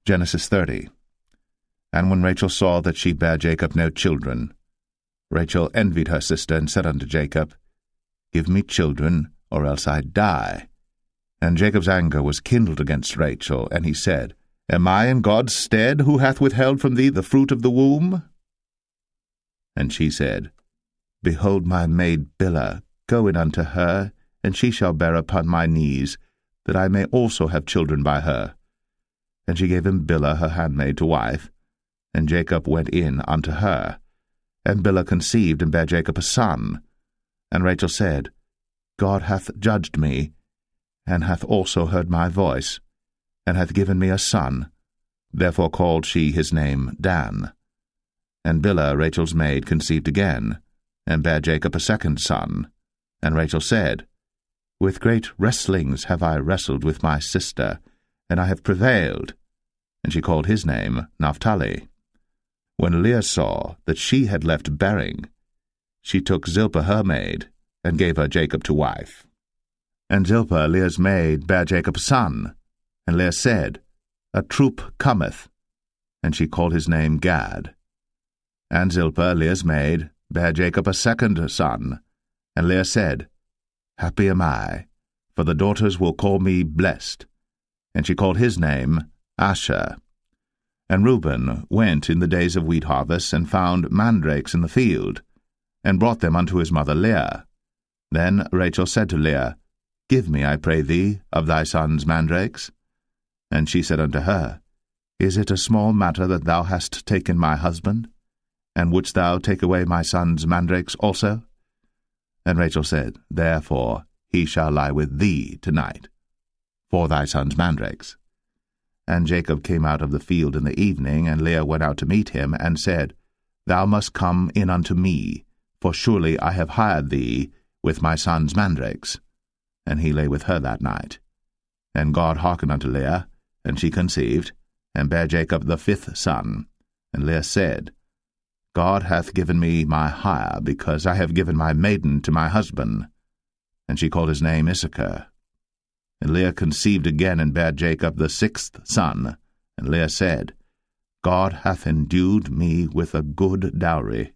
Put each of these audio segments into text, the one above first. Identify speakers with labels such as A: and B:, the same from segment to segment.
A: Genesis 30. And when Rachel saw that she bare Jacob no children, Rachel envied her sister, and said unto Jacob, Give me children, or else I die. And Jacob's anger was kindled against Rachel, and he said, Am I in God's stead, who hath withheld from thee the fruit of the womb? And she said, Behold my maid Bilhah, go in unto her, and she shall bear upon my knees, that I may also have children by her. And she gave him Bilhah her handmaid to wife, and Jacob went in unto her. And Bilhah conceived, and bare Jacob a son. And Rachel said, God hath judged me, and hath also heard my voice, and hath given me a son. Therefore called she his name Dan. And Bilhah, Rachel's maid, conceived again, and bare Jacob a second son. And Rachel said, With great wrestlings have I wrestled with my sister, and I have prevailed. And she called his name Naphtali. When Leah saw that she had left bearing, she took Zilpah her maid, and gave her Jacob to wife. And Zilpah, Leah's maid, bare Jacob a son. And Leah said, A troop cometh. And she called his name Gad. And Zilpah, Leah's maid, bare Jacob a second son. And Leah said, Happy am I, for the daughters will call me blessed. And she called his name Asher. And Reuben went in the days of wheat harvest, and found mandrakes in the field, and brought them unto his mother Leah. Then Rachel said to Leah, Give me, I pray thee, of thy son's mandrakes. And she said unto her, Is it a small matter that thou hast taken my husband? And wouldst thou take away my son's mandrakes also? And Rachel said, Therefore he shall lie with thee tonight, for thy son's mandrakes. And Jacob came out of the field in the evening, and Leah went out to meet him, and said, Thou must come in unto me, for surely I have hired thee with my son's mandrakes. And he lay with her that night. And God hearkened unto Leah, and she conceived, and bare Jacob the fifth son. And Leah said, God hath given me my hire, because I have given my maiden to my husband. And she called his name Issachar. And Leah conceived again, and bare Jacob the sixth son. And Leah said, God hath endued me with a good dowry.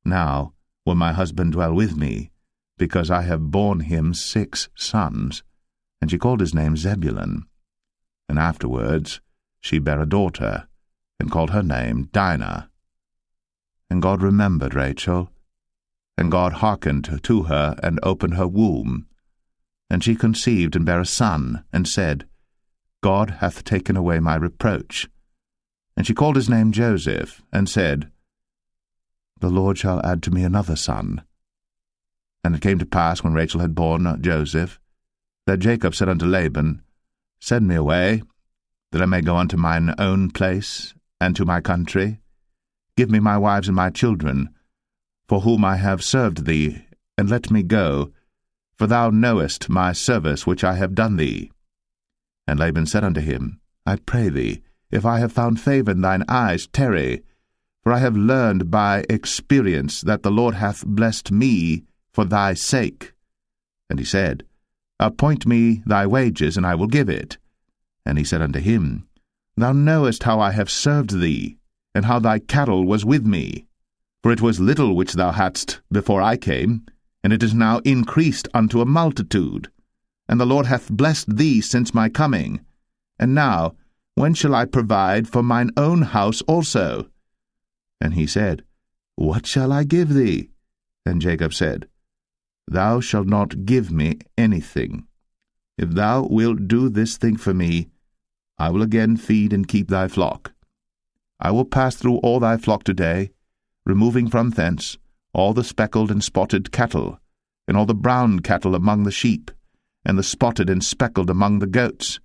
A: Now will my husband dwell with me, because I have borne him 6 sons. And she called his name Zebulun. And afterwards she bare a daughter, and called her name Dinah. And God remembered Rachel, and God hearkened to her, and opened her womb. And she conceived, and bare a son, and said, God hath taken away my reproach. And she called his name Joseph, and said, The Lord shall add to me another son. And it came to pass, when Rachel had borne Joseph, that Jacob said unto Laban, Send me away, that I may go unto mine own place, and to my country. Give me my wives and my children, for whom I have served thee, and let me go, for thou knowest my service which I have done thee. And Laban said unto him, I pray thee, if I have found favour in thine eyes, tarry, for I have learned by experience that the Lord hath blessed me for thy sake. And he said, Appoint me thy wages, and I will give it. And he said unto him, Thou knowest how I have served thee, and how thy cattle was with me. For it was little which thou hadst before I came, and it is now increased unto a multitude. And the Lord hath blessed thee since my coming. And now, when shall I provide for mine own house also? And he said, What shall I give thee? And Jacob said, Thou shalt not give me anything. If thou wilt do this thing for me, I will again feed and keep thy flock. I will pass through all thy flock today, removing from thence all the speckled and spotted cattle, and all the brown cattle among the sheep, and the spotted and speckled among the goats,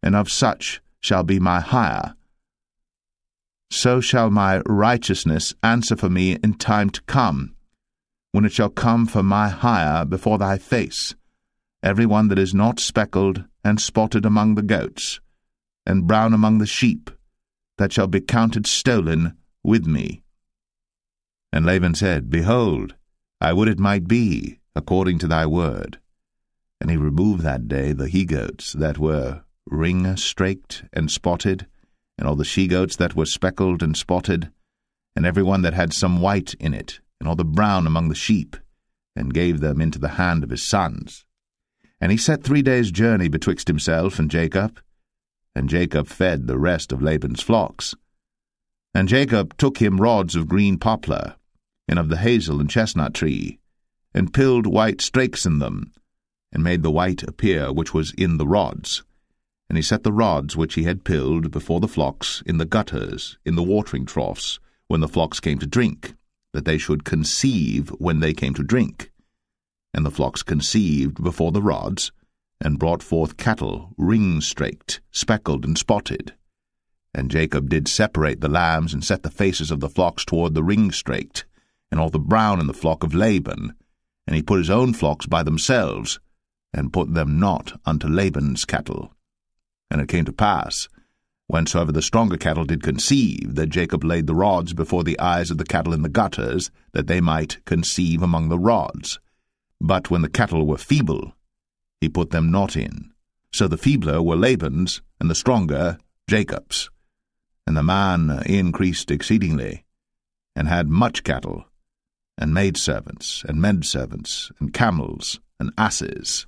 A: and of such shall be my hire. So shall my righteousness answer for me in time to come, when it shall come for my hire before thy face, every one that is not speckled and spotted among the goats, and brown among the sheep, that shall be counted stolen with me. And Laban said, Behold, I would it might be according to thy word. And he removed that day the he-goats that were ring-straked and spotted, and all the she-goats that were speckled and spotted, and every one that had some white in it, and all the brown among the sheep, and gave them into the hand of his sons. And he set 3 days' journey betwixt himself and Jacob fed the rest of Laban's flocks. And Jacob took him rods of green poplar, and of the hazel and chestnut tree, and pilled white strakes in them, and made the white appear which was in the rods. And he set the rods which he had pilled before the flocks in the gutters, in the watering troughs, when the flocks came to drink, that they should conceive when they came to drink. And the flocks conceived before the rods, and brought forth cattle, ring-straked, speckled, and spotted. And Jacob did separate the lambs, and set the faces of the flocks toward the ring-straked, and all the brown in the flock of Laban, and he put his own flocks by themselves, and put them not unto Laban's cattle. And it came to pass, whensoever the stronger cattle did conceive, that Jacob laid the rods before the eyes of the cattle in the gutters, that they might conceive among the rods. But when the cattle were feeble, he put them not in. So the feebler were Laban's, and the stronger Jacob's. And the man increased exceedingly, and had much cattle, and maidservants, and menservants, and camels, and asses.